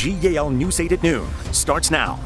WGAL News 8 at noon starts now.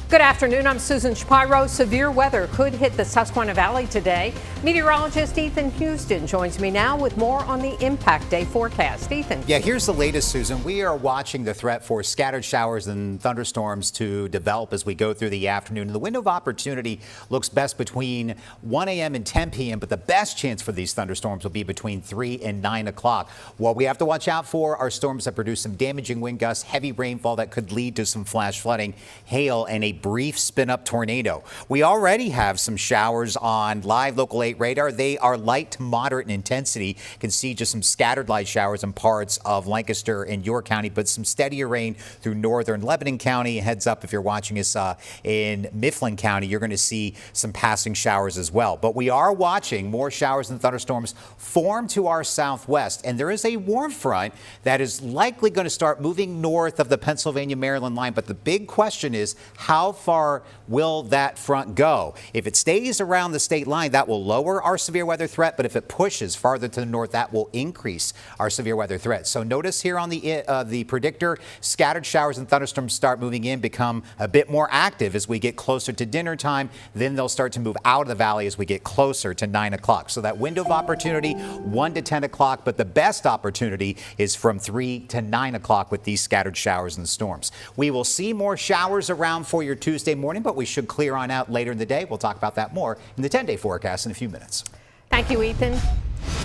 Good afternoon. I'm Susan Shapiro. Severe weather could hit the Susquehanna Valley today. Meteorologist Ethan Houston joins me now with more on the Impact Day forecast. Ethan. Yeah, here's the latest, Susan. We are watching the threat for scattered showers and thunderstorms to develop as we go through the afternoon. And the window of opportunity looks best between 1 a.m. and 10 p.m., but the best chance for these thunderstorms will be between 3 and 9 o'clock. What we have to watch out for are storms that produce some damaging wind gusts, heavy rainfall that could lead to some flash flooding, hail, and a brief spin-up tornado. We already have some showers on live Local 8 radar. They are light to moderate in intensity. You can see just some scattered light showers in parts of Lancaster and York County, but some steadier rain through northern Lebanon County. Heads up if you're watching us in Mifflin County, you're going to see some passing showers as well. But we are watching more showers and thunderstorms form to our southwest, and there is a warm front that is likely going to start moving north of the Pennsylvania-Maryland line. But the big question is, how far will that front go? If it stays around the state line, that will lower our severe weather threat, but if it pushes farther to the north, that will increase our severe weather threat. So notice here on the predictor, scattered showers and thunderstorms start moving in, become a bit more active as we get closer to dinner time. Then they'll start to move out of the valley as we get closer to 9 o'clock. So that window of opportunity, 1 to 10 o'clock, but the best opportunity is from 3 to 9 o'clock with these scattered showers and storms. We will see more showers around for your Tuesday morning, but we should clear on out later in the day. We'll talk about that more in the 10-day forecast in a few minutes. Thank you, Ethan.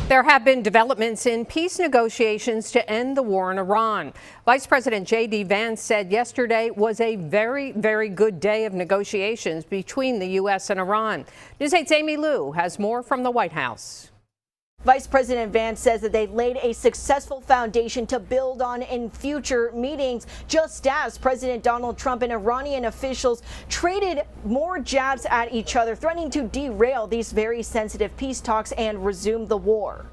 There have been developments in peace negotiations to end the war in Iran. Vice President J.D. Vance said yesterday was a very, very good day of negotiations between the U.S. and Iran. News 8's Amy Liu has more from the White House. Vice President Vance says that they laid a successful foundation to build on in future meetings, just as President Donald Trump and Iranian officials traded more jabs at each other, threatening to derail these very sensitive peace talks and resume the war.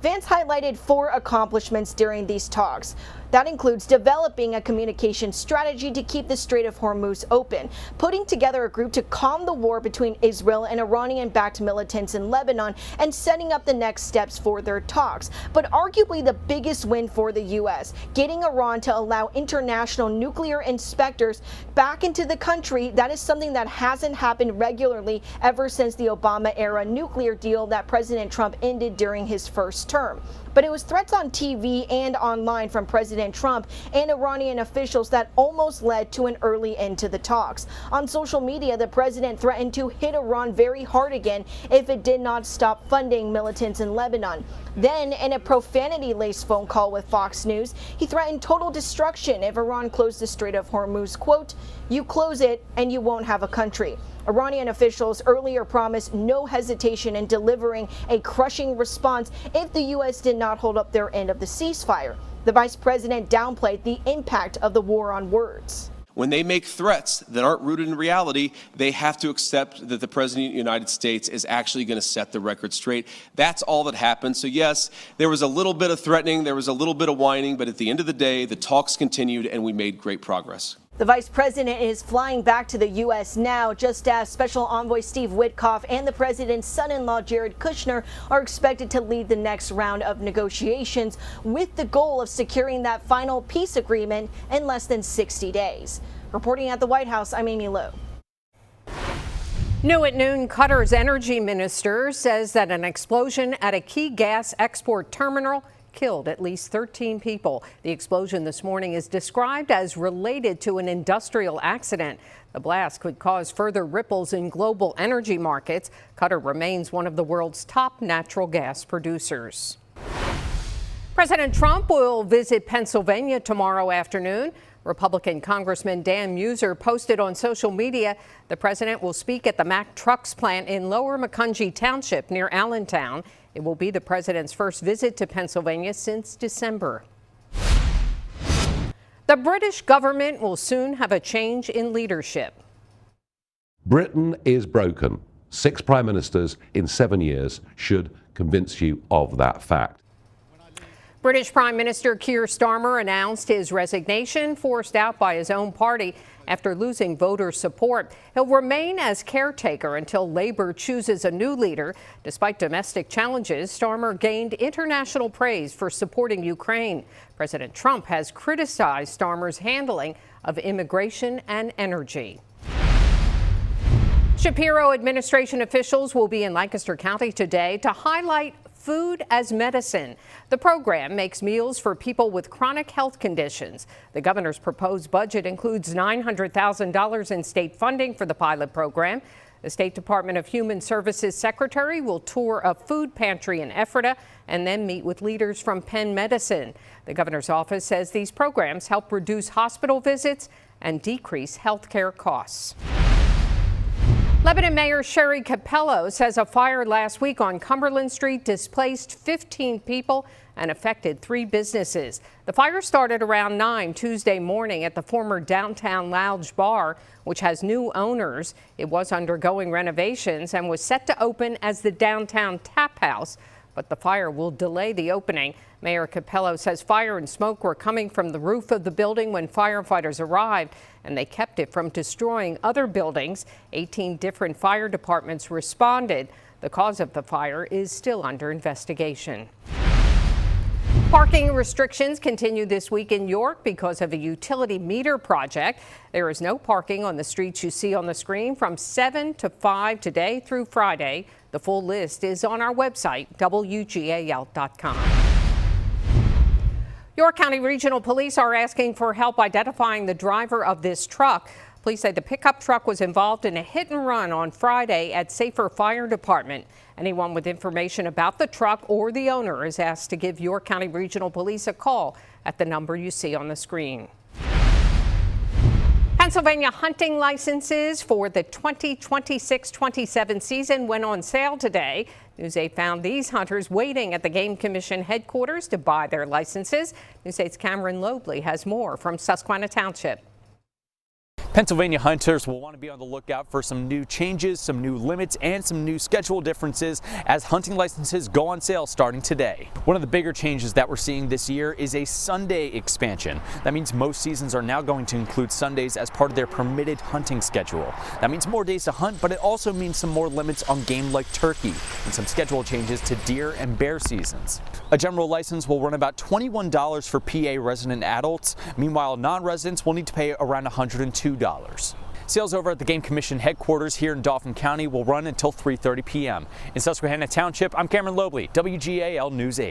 Vance highlighted 4 accomplishments during these talks. That includes developing a communication strategy to keep the Strait of Hormuz open, putting together a group to calm the war between Israel and Iranian-backed militants in Lebanon, and setting up the next steps for their talks. But arguably the biggest win for the U.S., getting Iran to allow international nuclear inspectors back into the country. That is something that hasn't happened regularly ever since the Obama-era nuclear deal that President Trump ended during his first term. But it was threats on TV and online from President Trump and Iranian officials that almost led to an early end to the talks. On social media, the president threatened to hit Iran very hard again if it did not stop funding militants in Lebanon. Then, in a profanity-laced phone call with Fox News, he threatened total destruction if Iran closed the Strait of Hormuz. Quote, "You close it and you won't have a country." Iranian officials earlier promised no hesitation in delivering a crushing response if the U.S. did not hold up their end of the ceasefire. The vice president downplayed the impact of the war on words. When they make threats that aren't rooted in reality, they have to accept that the President of the United States is actually going to set the record straight. That's all that happened. So yes, there was a little bit of threatening, there was a little bit of whining, but at the end of the day, the talks continued and we made great progress. The vice president is flying back to the U.S. now, just as Special Envoy Steve Witkoff and the president's son-in-law Jared Kushner are expected to lead the next round of negotiations with the goal of securing that final peace agreement in less than 60 days. Reporting at the White House, I'm Amy Liu. New at noon, Qatar's energy minister says that an explosion at a key gas export terminal killed at least 13 people. The explosion this morning is described as related to an industrial accident. The blast could cause further ripples in global energy markets. Qatar remains one of the world's top natural gas producers. President Trump will visit Pennsylvania tomorrow afternoon. Republican Congressman Dan Muser posted on social media the president will speak at the Mack Trucks plant in Lower Macungie Township near Allentown. It will be the president's first visit to Pennsylvania since December. The British government will soon have a change in leadership. Britain is broken. 6 prime ministers in 7 years should convince you of that fact. British Prime Minister Keir Starmer announced his resignation, forced out by his own party after losing voter support. He'll remain as caretaker until Labour chooses a new leader. Despite domestic challenges, Starmer gained international praise for supporting Ukraine. President Trump has criticized Starmer's handling of immigration and energy. Shapiro administration officials will be in Lancaster County today to highlight Food as Medicine. The program makes meals for people with chronic health conditions. The governor's proposed budget includes $900,000 in state funding for the pilot program. The State Department of Human Services secretary will tour a food pantry in Ephrata and then meet with leaders from Penn Medicine. The governor's office says these programs help reduce hospital visits and decrease health care costs. Lebanon Mayor Sherry Capello says a fire last week on Cumberland Street displaced 15 people and affected 3 businesses. The fire started around 9 Tuesday morning at the former Downtown Lounge Bar, which has new owners. It was undergoing renovations and was set to open as the Downtown Tap House, but the fire will delay the opening. Mayor Capello says fire and smoke were coming from the roof of the building when firefighters arrived, and they kept it from destroying other buildings. 18 different fire departments responded. The cause of the fire is still under investigation. Parking restrictions continue this week in York because of a utility meter project. There is no parking on the streets you see on the screen from 7 to 5 today through Friday. The full list is on our website, WGAL.com. York County Regional Police are asking for help identifying the driver of this truck. Police say the pickup truck was involved in a hit and run on Friday at Safer Fire Department. Anyone with information about the truck or the owner is asked to give York County Regional Police a call at the number you see on the screen. Pennsylvania hunting licenses for the 2026-27 season went on sale today. News 8 found these hunters waiting at the Game Commission headquarters to buy their licenses. News 8's Cameron Lobley has more from Susquehanna Township. Pennsylvania hunters will want to be on the lookout for some new changes, some new limits, and some new schedule differences as hunting licenses go on sale starting today. One of the bigger changes that we're seeing this year is a Sunday expansion. That means most seasons are now going to include Sundays as part of their permitted hunting schedule. That means more days to hunt, but it also means some more limits on game like turkey and some schedule changes to deer and bear seasons. A general license will run about $21 for PA resident adults. Meanwhile, non-residents will need to pay around $102. Sales over at the Game Commission headquarters here in Dauphin County will run until 3:30 p.m. In Susquehanna Township, I'm Cameron Lobley, WGAL News 8.